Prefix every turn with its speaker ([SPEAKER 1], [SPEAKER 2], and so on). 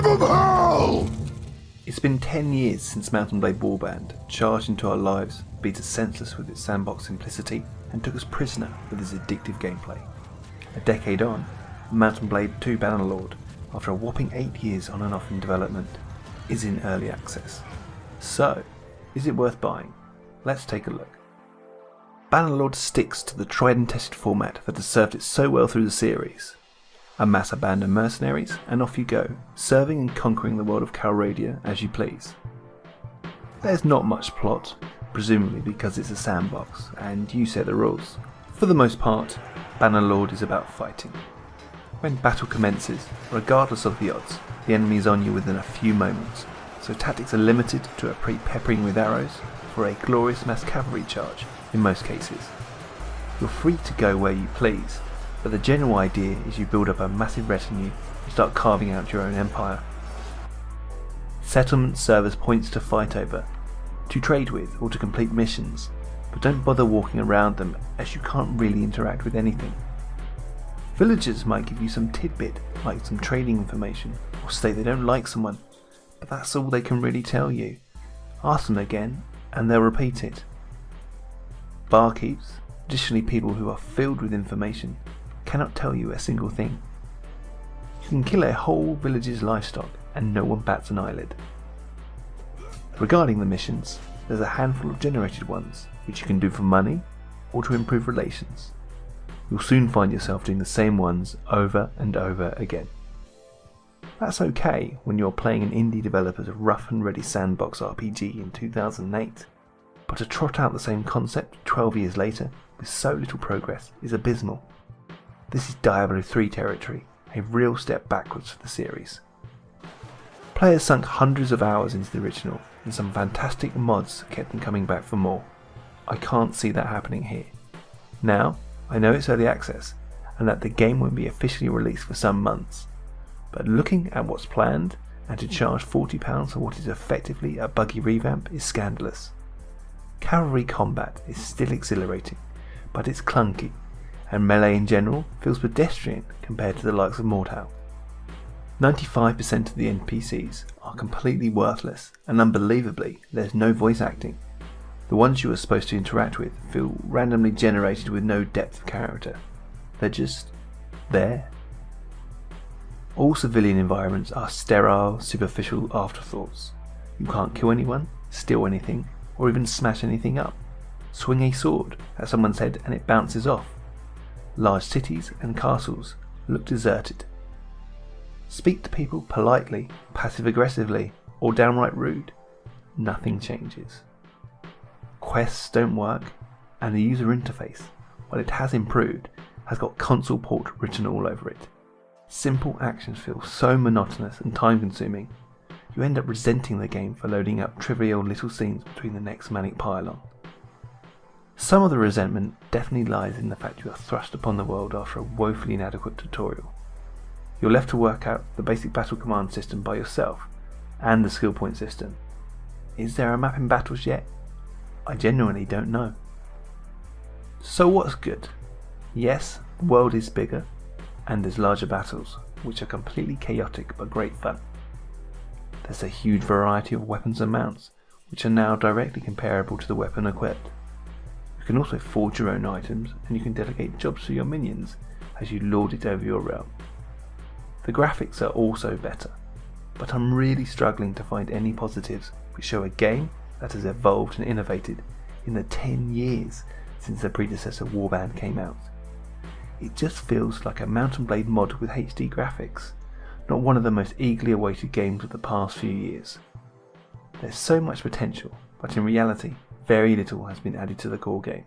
[SPEAKER 1] from hell!
[SPEAKER 2] It's been 10 years since Mount and Blade Warband charged into our lives, beat us senseless with its sandbox simplicity, and took us prisoner with its addictive gameplay. A decade on, Mount and Blade 2 Bannerlord, after a whopping 8 years on and off in development, is in early access. So, is it worth buying? Let's take a look. Bannerlord sticks to the tried and tested format that has served it so well through the series. Amass abandoned mercenaries, and off you go, serving and conquering the world of Calradia as you please. There's not much plot, presumably because it's a sandbox, and you set the rules. For the most part, Bannerlord is about fighting. When battle commences, regardless of the odds, the enemy is on you within a few moments, so tactics are limited to a pre-peppering with arrows for a glorious mass cavalry charge in most cases. You're free to go where you please, but the general idea is you build up a massive retinue and start carving out your own empire. Settlements serve as points to fight over, to trade with or to complete missions, but don't bother walking around them as you can't really interact with anything. Villagers might give you some tidbit like some trading information or state they don't like someone, but that's all they can really tell you. Ask them again and they'll repeat it. Barkeeps, additionally people who are filled with information, cannot tell you a single thing. You can kill a whole village's livestock and no one bats an eyelid. Regarding the missions, there's a handful of generated ones which you can do for money or to improve relations. You'll soon find yourself doing the same ones over and over again. That's okay when you're playing an indie developer's rough and ready sandbox RPG in 2008, but to trot out the same concept 12 years later with so little progress is abysmal. This is Diablo 3 territory, a real step backwards for the series. Players sunk hundreds of hours into the original, and some fantastic mods kept them coming back for more. I can't see that happening here. Now, I know it's early access, and that the game won't be officially released for some months, but looking at what's planned, and to charge £40 for what is effectively a buggy revamp is scandalous. Cavalry combat is still exhilarating, but it's clunky, and melee in general feels pedestrian compared to the likes of Mordhau. 95% of the NPCs are completely worthless, and unbelievably there's no voice acting. The ones you are supposed to interact with feel randomly generated with no depth of character. They're just there. All civilian environments are sterile, superficial afterthoughts. You can't kill anyone, steal anything, or even smash anything up. Swing a sword at someone's head and it bounces off. Large cities and castles look deserted. Speak to people politely, passive-aggressively, or downright rude. Nothing changes. Quests don't work, and the user interface, while it has improved, has got console port written all over it. Simple actions feel so monotonous and time-consuming, you end up resenting the game for loading up trivial little scenes between the next manic pylon. Some of the resentment definitely lies in the fact you are thrust upon the world after a woefully inadequate tutorial. You're left to work out the basic battle command system by yourself, and the skill point system. Is there a map in battles yet? I genuinely don't know. So what's good? Yes, the world is bigger, and there's larger battles, which are completely chaotic but great fun. There's a huge variety of weapons and mounts, which are now directly comparable to the weapon equipped. You can also forge your own items, and you can delegate jobs to your minions as you lord it over your realm. The graphics are also better, but I'm really struggling to find any positives which show a game that has evolved and innovated in the 10 years since the predecessor Warband came out. It just feels like a Mount and Blade mod with HD graphics, not one of the most eagerly awaited games of the past few years. There's so much potential, but in reality, very little has been added to the core game.